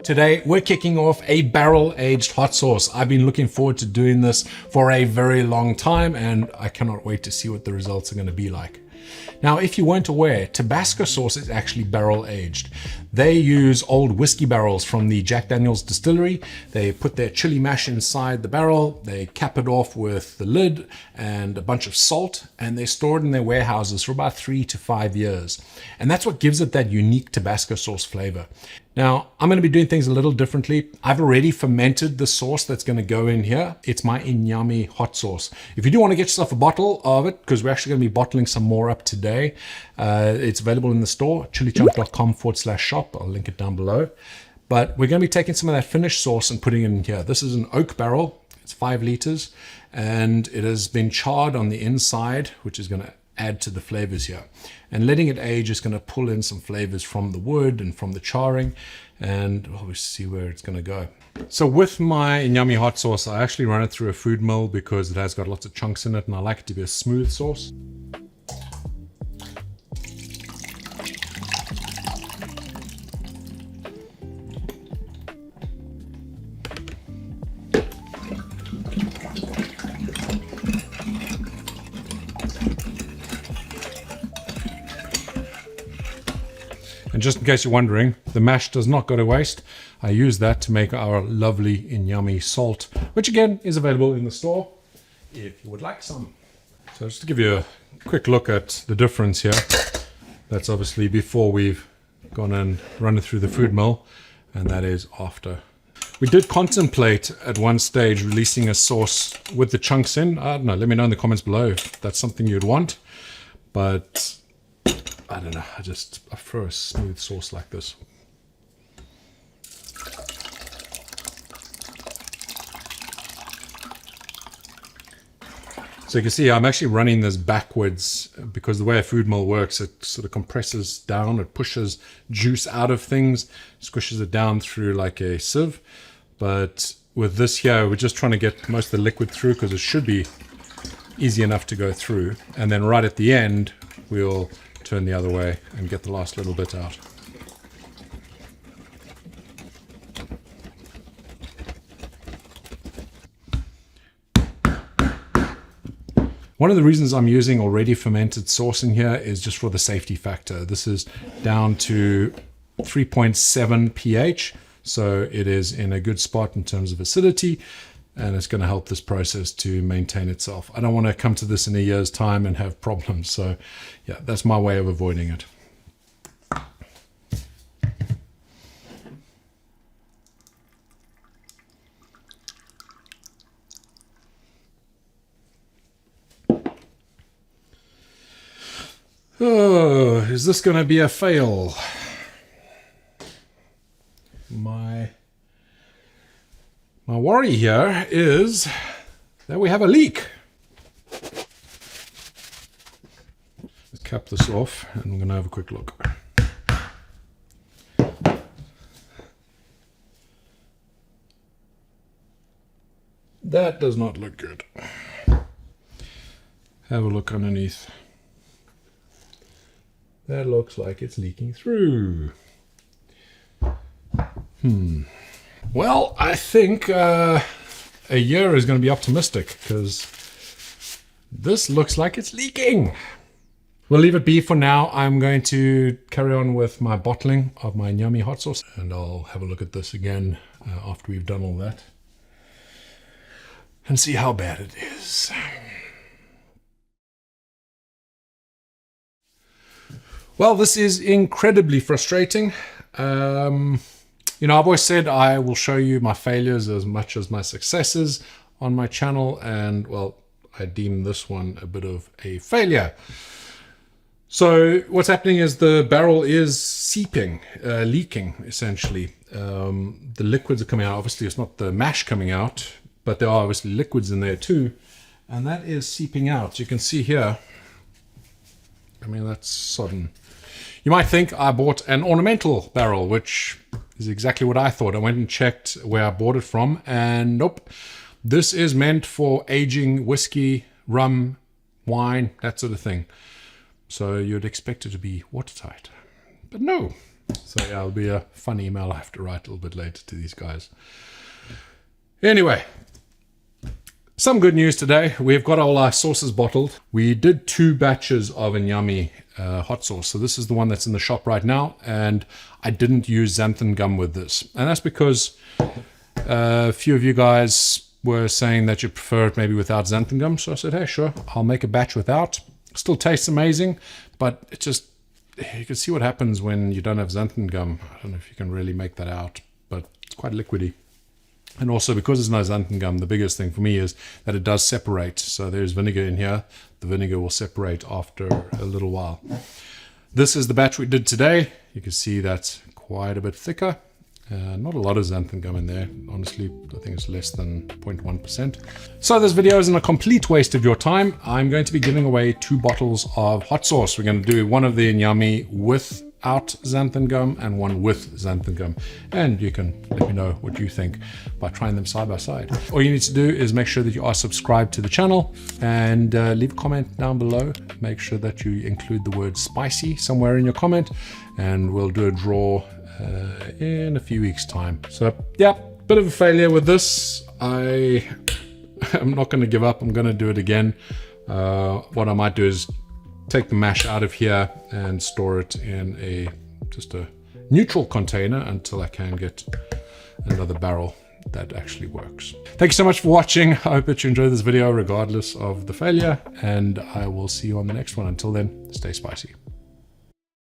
Today, we're kicking off a barrel-aged hot sauce. I've been looking forward to doing this for a very long time, and I cannot wait to see what the results are going to be like. Now, if you weren't aware, Tabasco sauce is actually barrel-aged. They use old whiskey barrels from the Jack Daniel's distillery. They put their chili mash inside the barrel, they cap it off with the lid and a bunch of salt, and they're stored in their warehouses for about 3 to 5 years. And that's what gives it that unique Tabasco sauce flavor. Now, I'm going to be doing things a little differently. I've already fermented the sauce that's going to go in here. It's my Nyami hot sauce. If you do want to get yourself a bottle of it, because we're actually going to be bottling some more up today, it's available in the store, ChilliChump.com/shop. I'll link it down below. But we're going to be taking some of that finished sauce and putting it in here. This is an oak barrel. It's 5 liters, and it has been charred on the inside, which is going to add to the flavors here. And letting it age is going to pull in some flavors from the wood and from the charring, and we'll see where it's going to go. So with my Nyami hot sauce, I actually run it through a food mill because it has got lots of chunks in it, and I like it to be a smooth sauce. And just in case you're wondering, the mash does not go to waste. I use that to make our lovely Nyami salt, which again is available in the store if you would like some. So just to give you a quick look at the difference here, that's obviously before we've gone and run it through the food mill, and that is after. We did contemplate at one stage releasing a sauce with the chunks in. I don't know, let me know in the comments below if that's something you'd want, but I don't know, I prefer a smooth sauce like this. So you can see I'm actually running this backwards because the way a food mill works, it sort of compresses down, it pushes juice out of things, squishes it down through like a sieve. But with this here, we're just trying to get most of the liquid through because it should be easy enough to go through. And then right at the end, we'll turn the other way and get the last little bit out. One of the reasons I'm using already fermented sauce in here is just for the safety factor. This is down to 3.7 pH, so it is in a good spot in terms of acidity, and it's going to help this process to maintain itself. I don't want to come to this in a year's time and have problems. So yeah, that's my way of avoiding it. Oh, is this going to be a fail? My worry here is that we have a leak. Let's cap this off and we're going to have a quick look. That does not look good. Have a look underneath. That looks like it's leaking through. Well, I think a year is going to be optimistic because this looks like it's leaking. We'll leave it be for now. I'm going to carry on with my bottling of my Nyami hot sauce, and I'll have a look at this again after we've done all that and see how bad it is. Well, this is incredibly frustrating. You know, I've always said I will show you my failures as much as my successes on my channel, and well, I deem this one a bit of a failure. So what's happening is the barrel is seeping, leaking essentially. The liquids are coming out. Obviously it's not the mash coming out, but there are obviously liquids in there too, and that is seeping out. You can see here, I mean, that's sodden. You might think I bought an ornamental barrel, which is exactly what I thought. I went and checked where I bought it from, and nope. This is meant for aging whiskey, rum, wine, that sort of thing. So you'd expect it to be watertight. But no, So yeah, it'll be a fun email I have to write a little bit later to these guys. Anyway, some good news today. We've got all our sauces bottled. We did 2 batches of a Nyami hot sauce. So this is the one that's in the shop right now. And I didn't use xanthan gum with this. And that's because a few of you guys were saying that you prefer it maybe without xanthan gum. So I said, hey, sure, I'll make a batch without. Still tastes amazing, but it just, you can see what happens when you don't have xanthan gum. I don't know if you can really make that out, but it's quite liquidy. And also, because there's no xanthan gum, the biggest thing for me is that it does separate. So there's vinegar in here. The vinegar will separate after a little while. This is the batch we did today. You can see that's quite a bit thicker. Not a lot of xanthan gum in there. Honestly, I think it's less than 0.1%. So this video isn't a complete waste of your time. I'm going to be giving away 2 bottles of hot sauce. We're going to do one of the Nyami without xanthan gum and one with xanthan gum. And you can let me know what you think by trying them side by side. All you need to do is make sure that you are subscribed to the channel and leave a comment down below. Make sure that you include the word spicy somewhere in your comment, and we'll do a draw in a few weeks' time. So yeah, bit of a failure with this. I'm not going to give up. I'm going to do it again. What I might do is take the mash out of here and store it in just a neutral container until I can get another barrel that actually works. Thank you so much for watching. I hope that you enjoyed this video regardless of the failure, and I will see you on the next one. Until then, stay spicy.